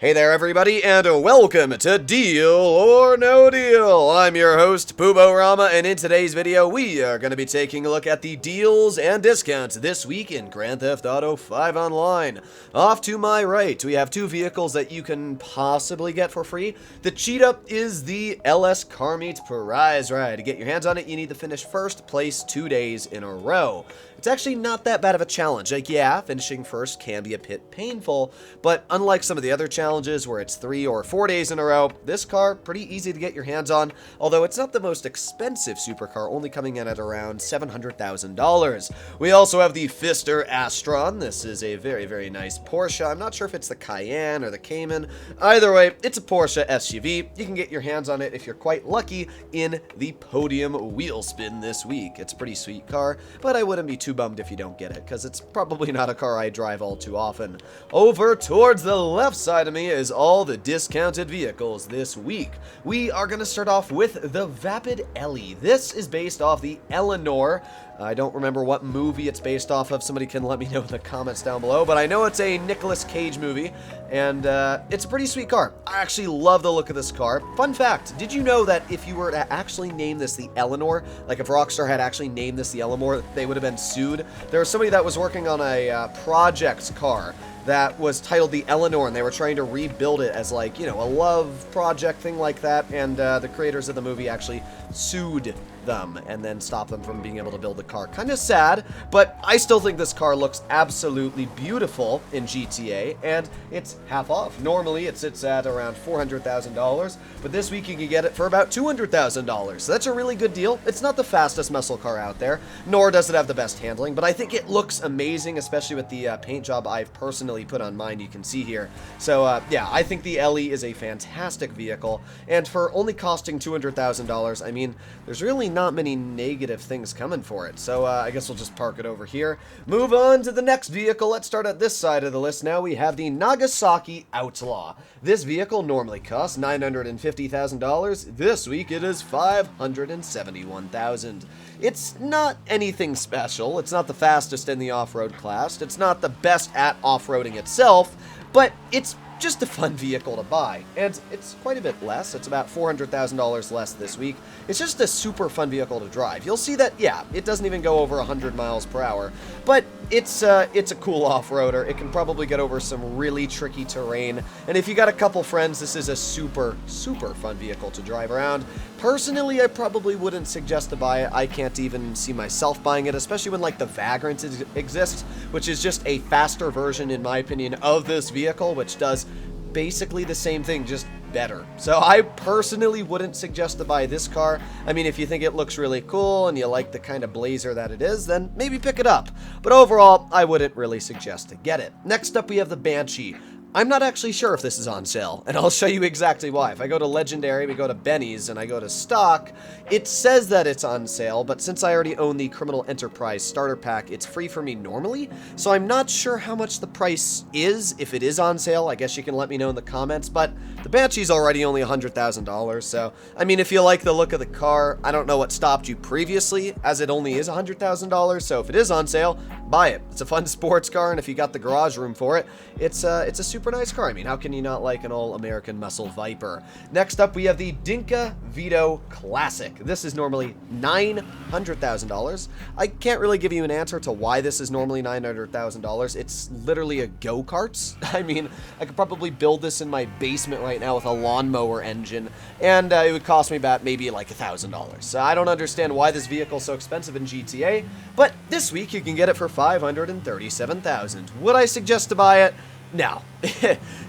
Hey there everybody, and welcome to Deal or No Deal. I'm your host, Poobo-Rama, and in today's video, we are going to be taking a look at the deals and discounts this week in Grand Theft Auto 5 Online. Off to my right, we have two vehicles that you can possibly get for free. The Cheetah is the LS Car Meets Prize Ride. To get your hands on it, you need to finish first place 2 days in a row. It's actually not that bad of a challenge. Like, yeah, finishing first can be a bit painful, but unlike some of the other challenges where it's 3 or 4 days in a row, this car, pretty easy to get your hands on, although it's not the most expensive supercar, only coming in at around $700,000. We also have the Pfister Astron. This is a very, very nice Porsche. I'm not sure if it's the Cayenne or the Cayman. Either way, it's a Porsche SUV. You can get your hands on it if you're quite lucky in the podium wheel spin this week. It's a pretty sweet car, but I wouldn't be too bummed if you don't get it, because it's probably not a car I drive all too often. Over towards the left side of me is all the discounted vehicles this week. We are going to start off with the Vapid Ellie. This is based off the Eleanor. I don't remember what movie it's based off of. Somebody can let me know in the comments down below, but I know it's a Nicolas Cage movie, and it's a pretty sweet car. I actually love the look of this car. Fun fact, did you know that if you were to actually name this the Eleanor, like if Rockstar had actually named this the Eleanor, they would have been sued? There was somebody that was working on a project car that was titled the Eleanor, and they were trying to rebuild it as, like, you know, a love project thing like that, and the creators of the movie actually sued them and then stopped them from being able to build the car. Kind of sad, but I still think this car looks absolutely beautiful in GTA, and it's half off. Normally it sits at around $400,000, but this week you can get it for about $200,000. So that's a really good deal. It's not the fastest muscle car out there, nor does it have the best handling, but I think it looks amazing, especially with the paint job I've personally put on mine, you can see here. So yeah, I think the Ellie is a fantastic vehicle, and for only costing $200,000, I mean, there's really not many negative things coming for it. So I guess we'll just park it over here. Move on to the next vehicle. Let's start at this side of the list now. We have the Nagasaki Outlaw. This vehicle normally costs $950,000. This week it is $571,000. It's not anything special. It's not the fastest in the off-road class. It's not the best at off-roading itself, but it's just a fun vehicle to buy, and it's quite a bit less. It's about $400,000 less this week. It's just a super fun vehicle to drive. You'll see that, yeah, it doesn't even go over 100 miles per hour, but it's a cool off-roader. It can probably get over some really tricky terrain, and if you got a couple friends, this is a super, super fun vehicle to drive around. Personally, I probably wouldn't suggest to buy it. I can't even see myself buying it, especially when, like, the Vagrant exists, which is just a faster version, in my opinion, of this vehicle, which does basically the same thing, just better. So I personally wouldn't suggest to buy this car. I mean, if you think it looks really cool and you like the kind of blazer that it is, then maybe pick it up. But overall, I wouldn't really suggest to get it. Next up, we have the Banshee. I'm not actually sure if this is on sale, and I'll show you exactly why. If I go to Legendary, we go to Benny's, and I go to Stock, it says that it's on sale, but since I already own the Criminal Enterprise Starter Pack, it's free for me normally, so I'm not sure how much the price is. If it is on sale, I guess you can let me know in the comments, but the Banshee's already only $100,000, so, I mean, if you like the look of the car, I don't know what stopped you previously, as it only is $100,000, so if it is on sale, buy it. It's a fun sports car, and if you got the garage room for it, it's a super nice car. I mean, how can you not like an all-American muscle Viper? Next up, we have the Dinka Vito Classic. This is normally $900,000. I can't really give you an answer to why this is normally $900,000. It's literally a go-kart. I mean, I could probably build this in my basement right now with a lawnmower engine, and it would cost me about maybe like $1,000. So I don't understand why this vehicle is so expensive in GTA, but this week you can get it for $537,000. Would I suggest to buy it? No.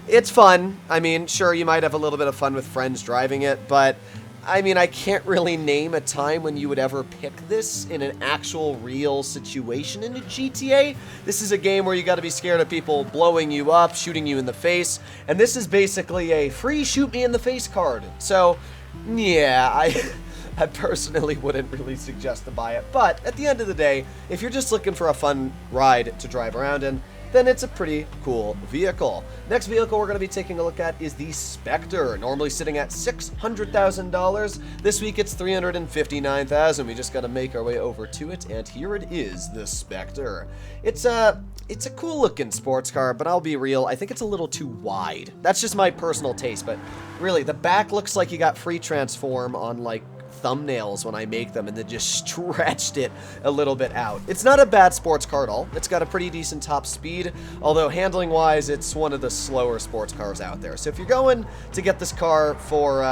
It's fun. I mean, sure, you might have a little bit of fun with friends driving it, but I mean, I can't really name a time when you would ever pick this in an actual real situation in a GTA. This is a game where you got to be scared of people blowing you up, shooting you in the face, and this is basically a free shoot me in the face card. So, yeah, I personally wouldn't really suggest to buy it, but at the end of the day, if you're just looking for a fun ride to drive around in, then it's a pretty cool vehicle. Next vehicle we're going to be taking a look at is the Specter, normally sitting at $600,000. This week it's $359,000. We just got to make our way over to it, and here it is, the Specter. It's a cool looking sports car, but I'll be real, I think it's a little too wide. That's just my personal taste, but really, the back looks like you got free transform on like thumbnails when I make them and then just stretched it a little bit out. It's not a bad sports car at all. It's got a pretty decent top speed, although handling wise it's one of the slower sports cars out there. So if you're going to get this car for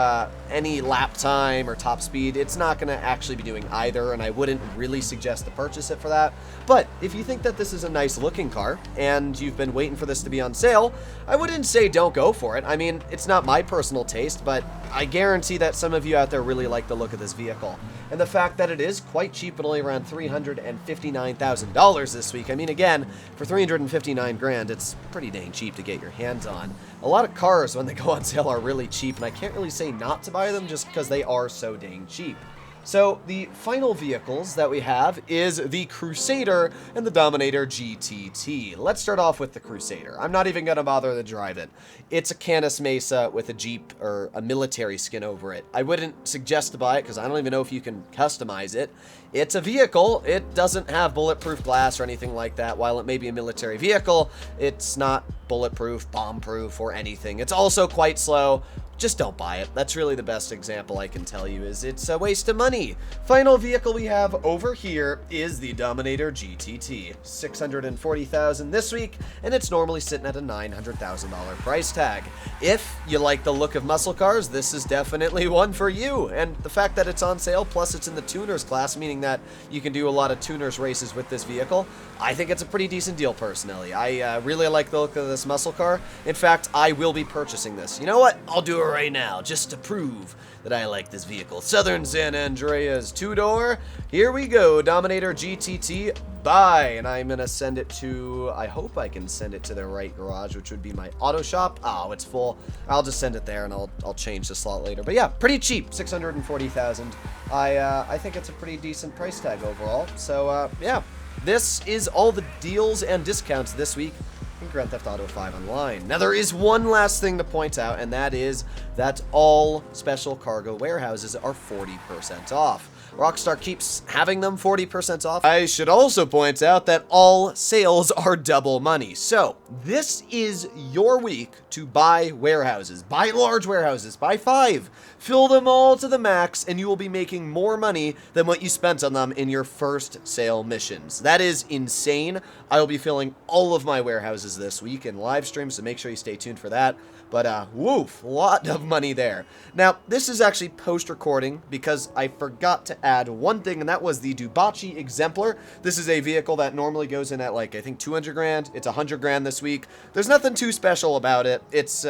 any lap time or top speed, it's not going to actually be doing either, and I wouldn't really suggest to purchase it for that. But if you think that this is a nice looking car and you've been waiting for this to be on sale, I wouldn't say don't go for it. I mean, it's not my personal taste, but I guarantee that some of you out there really like the look of this vehicle. And the fact that it is quite cheap at only around $359,000 this week. I mean, again, for $359 grand, it's pretty dang cheap to get your hands on. A lot of cars, when they go on sale, are really cheap, and I can't really say not to buy them just because they are so dang cheap. So the final vehicles that we have is the Crusader and the Dominator Gtt. Let's start off with the Crusader. I'm not even going to bother to drive it. It's a Canis Mesa with a Jeep or a military skin over it. I wouldn't suggest to buy it because I don't even know if you can customize it. It's a vehicle. It doesn't have bulletproof glass or anything like that. While it may be a military vehicle, it's not bulletproof, bomb-proof, or anything. It's also quite slow. Just don't buy it. That's really the best example I can tell you, is it's a waste of money. Final vehicle we have over here is the Dominator Gtt. $640,000 this week, and it's normally sitting at a $900,000 price tag. If you like the look of muscle cars, this is definitely one for you. And the fact that it's on sale, plus it's in the tuners class, meaning that you can do a lot of tuners races with this vehicle, I think it's a pretty decent deal personally. I really like the look of this muscle car. In fact, I will be purchasing this. You know what? I'll do it right now, just to prove that I like this vehicle. Southern San Andreas two-door. Here we go, Dominator Gtt. Buy, and I'm gonna send it to, I hope I can send it to the right garage, which would be my auto shop. Oh, it's full. I'll just send it there, and I'll change the slot later. But yeah, pretty cheap, $640,000. I think it's a pretty decent price tag overall. So yeah, this is all the deals and discounts this week in Grand Theft Auto 5 Online. Now, there is one last thing to point out, and that is that all special cargo warehouses are 40% off. Rockstar keeps having them 40% off. I should also point out that all sales are double money. So this is your week to buy warehouses. Buy large warehouses. Buy 5. Fill them all to the max, and you will be making more money than what you spent on them in your first sale missions. That is insane. I will be filling all of my warehouses this week in live stream, so make sure you stay tuned for that. But, woof, a lot of money there. Now, this is actually post-recording because I forgot to add one thing, and that was the Dubachi Exemplar. This is a vehicle that normally goes in at, like, I think 200 grand. It's 100 grand this week. There's nothing too special about it. It's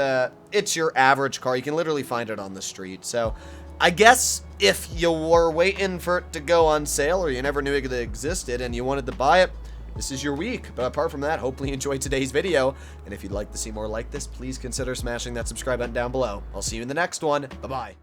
your average car. You can literally find it on the street. So, I guess if you were waiting for it to go on sale or you never knew it existed and you wanted to buy it, this is your week. But apart from that, hopefully you enjoyed today's video. And if you'd like to see more like this, please consider smashing that subscribe button down below. I'll see you in the next one. Bye-bye.